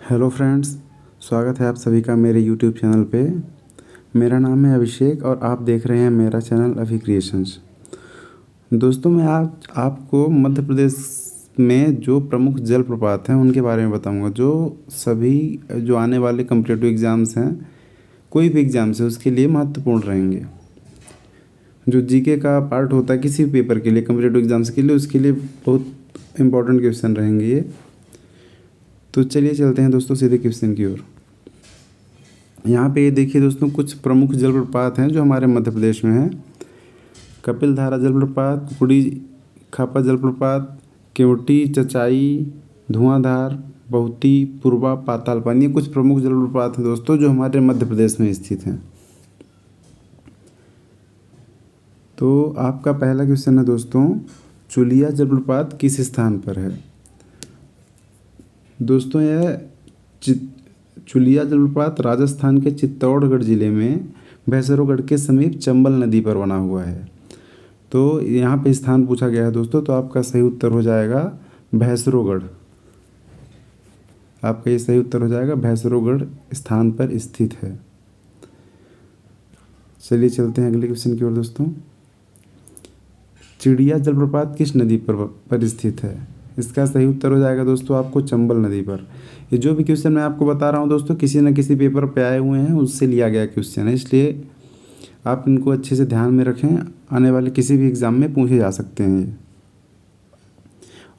Hello friends, स्वागत है आप सभी का मेरे यूट्यूब चैनल पे। मेरा नाम है अभिषेक और आप देख रहे हैं मेरा चैनल अभी क्रिएशंस। दोस्तों, मैं आज आपको मध्य प्रदेश में जो प्रमुख जलप्रपात हैं उनके बारे में बताऊंगा, जो सभी जो आने वाले कम्पिटिटिव एग्ज़ाम्स हैं, कोई भी एग्ज़ाम्स है उसके लिए महत्वपूर्ण रहेंगे। जो जीके का पार्ट होता है किसी भी पेपर के लिए, कम्पिटिटिव एग्ज़ाम्स के लिए, उसके लिए बहुत इंपॉर्टेंट क्वेश्चन रहेंगे ये। तो चलिए चलते हैं दोस्तों सीधे क्वेश्चन की ओर। यहाँ पे ये देखिए दोस्तों, कुछ प्रमुख जलप्रपात हैं जो हमारे मध्य प्रदेश में हैं। कपिलधारा जलप्रपात, कुकुड़ी खापा जलप्रपात, केवटी, चचाई, धुआंधार, बहुती, पूर्वा, पातालपानी, ये कुछ प्रमुख जलप्रपात हैं दोस्तों जो हमारे मध्य प्रदेश में स्थित हैं। तो आपका पहला क्वेश्चन है दोस्तों, चुलिया जलप्रपात किस स्थान पर है? दोस्तों, यह चुलिया जलप्रपात राजस्थान के चित्तौड़गढ़ ज़िले में भैंसरोगढ़ के समीप चंबल नदी पर बना हुआ है। तो यहाँ पे स्थान पूछा गया है दोस्तों, तो आपका सही उत्तर हो जाएगा भैंसरोगढ़। आपका ये सही उत्तर हो जाएगा, भैंसरोगढ़ स्थान पर स्थित है। चलिए चलते हैं अगले क्वेश्चन की ओर दोस्तों। चिड़िया जलप्रपात किस नदी पर स्थित है? इसका सही उत्तर हो जाएगा दोस्तों आपको चंबल नदी पर। ये जो भी क्वेश्चन मैं आपको बता रहा हूँ दोस्तों, किसी न किसी पेपर पे आए हुए हैं, उससे लिया गया क्वेश्चन है, इसलिए आप इनको अच्छे से ध्यान में रखें। आने वाले किसी भी एग्ज़ाम में पूछे जा सकते हैं ये।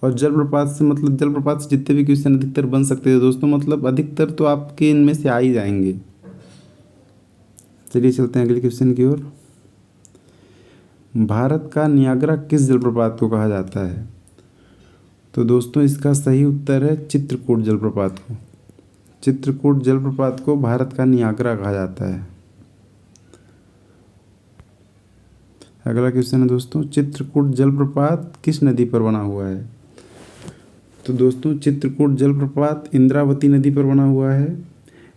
और जलप्रपात से मतलब जलप्रपात से जितने भी क्वेश्चन अधिकतर बन सकते हैं दोस्तों, मतलब अधिकतर तो आपके इनमें से आ ही जाएंगे। चलिए चलते हैं अगले क्वेश्चन की ओर। भारत का नियाग्रा किस जलप्रपात को कहा जाता है? तो दोस्तों, इसका सही उत्तर है चित्रकूट जलप्रपात को। चित्रकूट जलप्रपात को भारत का नियाग्रा कहा जाता है। अगला क्वेश्चन है दोस्तों, चित्रकूट जलप्रपात किस नदी पर बना हुआ है? तो दोस्तों, चित्रकूट जलप्रपात इंद्रावती नदी पर बना हुआ है।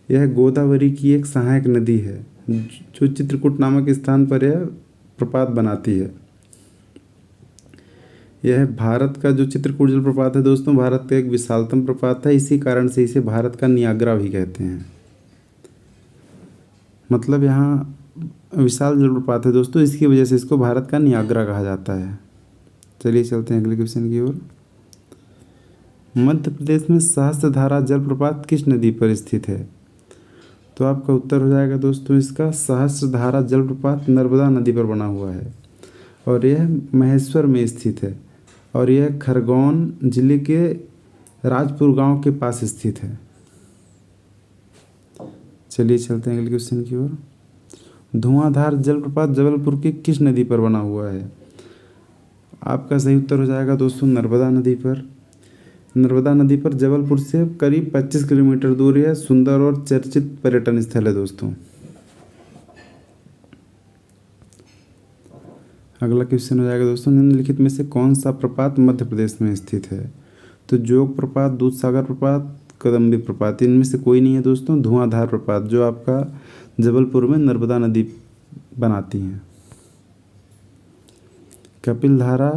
यह गोदावरी की एक सहायक नदी है जो चित्रकूट नामक स्थान पर यह प्रपात बनाती है। यह भारत का जो चित्रकूट जलप्रपात है दोस्तों, भारत का एक विशालतम प्रपात है। इसी कारण से इसे भारत का नियाग्रा भी कहते हैं। मतलब यहाँ विशाल जलप्रपात है दोस्तों, इसकी वजह से इसको भारत का नियाग्रा कहा जाता है। चलिए चलते हैं अगले क्वेश्चन की ओर। मध्य प्रदेश में सहस्त्रधारा जलप्रपात किस नदी पर स्थित है? तो आपका उत्तर हो जाएगा दोस्तों इसका, सहस्त्रधारा जलप्रपात नर्मदा नदी पर बना हुआ है और यह महेश्वर में स्थित है और यह खरगोन जिले के राजपुर गांव के पास स्थित है। चलिए चलते हैं अगले क्वेश्चन की ओर। धुआंधार जलप्रपात जबलपुर की किस नदी पर बना हुआ है? आपका सही उत्तर हो जाएगा दोस्तों नर्मदा नदी पर। नर्मदा नदी पर जबलपुर से करीब 25 किलोमीटर दूर यह सुंदर और चर्चित पर्यटन स्थल है दोस्तों। अगला क्वेश्चन हो जाएगा दोस्तों, निम्नलिखित में से कौन सा प्रपात मध्य प्रदेश में स्थित है? तो जोग प्रपात, दूधसागर प्रपात, कदम्बी प्रपात, इनमें से कोई नहीं है दोस्तों। धुआंधार प्रपात जो आपका जबलपुर में नर्मदा नदी बनाती हैं। कपिलधारा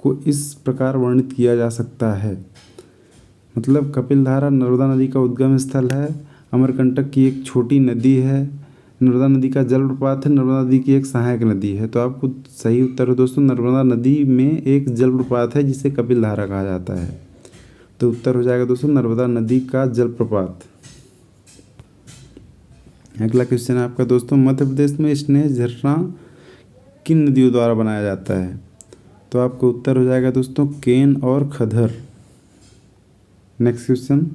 को इस प्रकार वर्णित किया जा सकता है, मतलब कपिलधारा नर्मदा नदी का उद्गम स्थल है, अमरकंटक की एक छोटी नदी है, नर्मदा नदी का जलप्रपात है, नर्मदा नदी की एक सहायक नदी है। तो आपको सही उत्तर है दोस्तों, नर्मदा नदी में एक जलप्रपात है जिसे कपिलधारा कहा जाता है। तो उत्तर हो जाएगा दोस्तों नर्मदा नदी का जलप्रपात। अगला क्वेश्चन है आपका दोस्तों, मध्य प्रदेश में स्नेह झरना किन नदियों द्वारा बनाया जाता है? तो आपका उत्तर हो जाएगा दोस्तों केन और खदर। नेक्स्ट क्वेश्चन,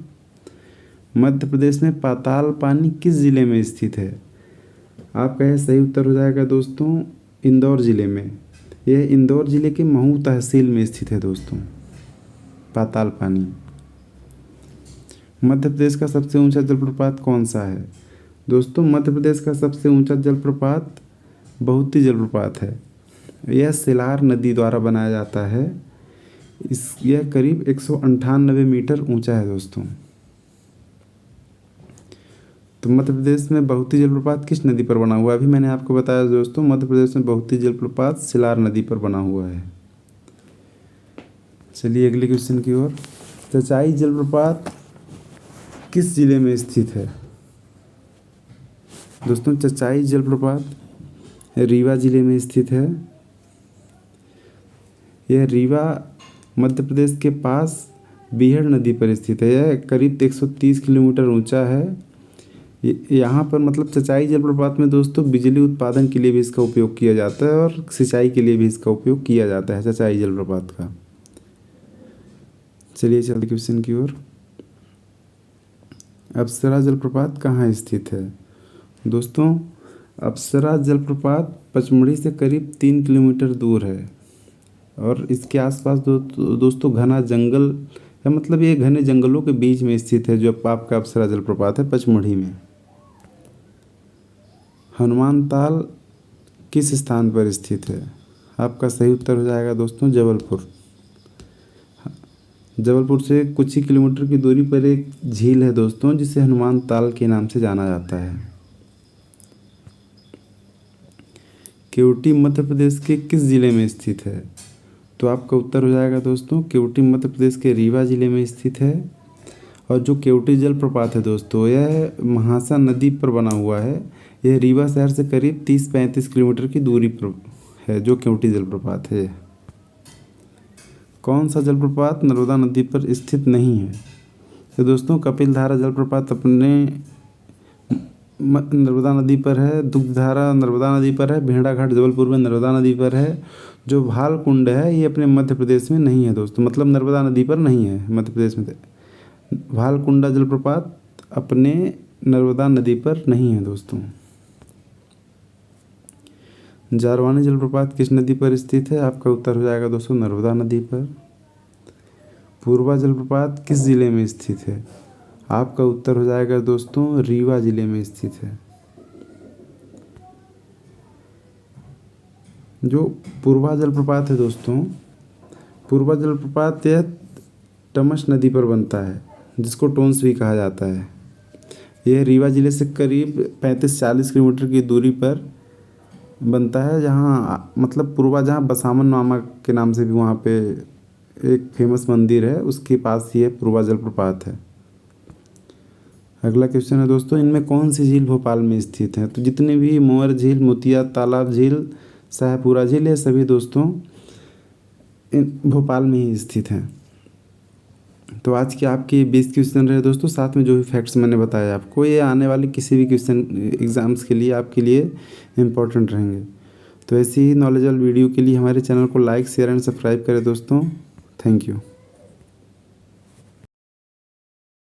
मध्य प्रदेश में पाताल पानी किस जिले में स्थित है? आपका यह सही उत्तर हो जाएगा दोस्तों इंदौर ज़िले में। यह इंदौर ज़िले के महू तहसील में स्थित है दोस्तों पाताल पानी। मध्य प्रदेश का सबसे ऊंचा जलप्रपात कौन सा है? दोस्तों, मध्य प्रदेश का सबसे ऊंचा जलप्रपात बहुती जलप्रपात है। यह सिलार नदी द्वारा बनाया जाता है। यह करीब 198 मीटर ऊंचा है दोस्तों। तो मध्य प्रदेश में बहुती जलप्रपात किस नदी पर बना हुआ है? अभी मैंने आपको बताया दोस्तों, मध्य प्रदेश में बहुती जलप्रपात सिलार नदी पर बना हुआ है। चलिए अगले क्वेश्चन की ओर। चचाई जलप्रपात किस जिले में स्थित है? दोस्तों चचाई जलप्रपात रीवा जिले में स्थित है। यह रीवा मध्य प्रदेश के पास बीहड़ नदी पर स्थित है। यह करीब 130 किलोमीटर ऊंचा है। यहाँ पर मतलब चचाई जलप्रपात में दोस्तों बिजली उत्पादन के लिए भी इसका उपयोग किया जाता है और सिंचाई के लिए भी इसका उपयोग किया जाता है चचाई जलप्रपात का। चलिए चलते क्वेश्चन की ओर। अप्सरा जलप्रपात कहाँ स्थित है? दोस्तों अप्सरा जलप्रपात पचमढ़ी से करीब 3 किलोमीटर दूर है और इसके आसपास दोस्तों घना जंगल या मतलब ये घने जंगलों के बीच में स्थित है जो आपका अप्सरा जलप्रपात है पचमढ़ी में। हनुमान ताल किस स्थान पर स्थित है? आपका सही उत्तर हो जाएगा दोस्तों जबलपुर। जबलपुर से कुछ ही किलोमीटर की दूरी पर एक झील है दोस्तों जिसे हनुमान ताल के नाम से जाना जाता है। केवटी मध्य प्रदेश के किस जिले में स्थित है? तो आपका उत्तर हो जाएगा दोस्तों केवटी मध्य प्रदेश के रीवा जिले में स्थित है। और जो केवटी जलप्रपात है दोस्तों यह महासा नदी पर बना हुआ है। यह रीवा शहर से करीब 30-35 किलोमीटर की दूरी पर है जो केवटी जलप्रपात है। कौन सा जलप्रपात नर्मदा नदी पर स्थित नहीं है? तो दोस्तों कपिलधारा जलप्रपात अपने नर्मदा नदी पर है। दुग्धधारा नर्मदा नदी पर है। भेड़ाघाट जबलपुर में नर्मदा नदी पर है। जो भालकुंड है ये अपने मध्य प्रदेश में नहीं है दोस्तों, मतलब नर्मदा नदी पर नहीं है मध्य प्रदेश में। भालकुंडा जलप्रपात अपने नर्मदा नदी पर नहीं है दोस्तों। जारवानी जलप्रपात किस नदी पर स्थित है? आपका उत्तर हो जाएगा दोस्तों नर्मदा नदी पर। पूर्वा जलप्रपात किस जिले में स्थित है? आपका उत्तर हो जाएगा दोस्तों रीवा जिले में स्थित है। जो पूर्वा जलप्रपात है दोस्तों, पूर्वा जलप्रपात यह टमस नदी पर बनता है जिसको टोंस भी कहा जाता है। यह रीवा जिले से करीब 35-40 किलोमीटर की दूरी पर बनता है। जहाँ मतलब पूर्वा जहाँ बसामन मामा के नाम से भी वहाँ पे एक फेमस मंदिर है उसके पास ही है पूर्वा जलप्रपात है। अगला क्वेश्चन है दोस्तों इनमें कौन सी झील भोपाल में स्थित है? तो जितने भी मोर झील, मोतिया तालाब झील, शाहपुरा झील ये सभी दोस्तों भोपाल में ही स्थित हैं। तो आज के आपके 20 क्वेश्चन रहे दोस्तों, साथ में जो भी फैक्ट्स मैंने बताया आपको ये आने वाले किसी भी क्वेश्चन एग्ज़ाम्स के लिए आपके लिए इम्पोर्टेंट रहेंगे। तो ऐसी ही नॉलेजेबल वीडियो के लिए हमारे चैनल को लाइक, शेयर एंड सब्सक्राइब करें दोस्तों। Thank you.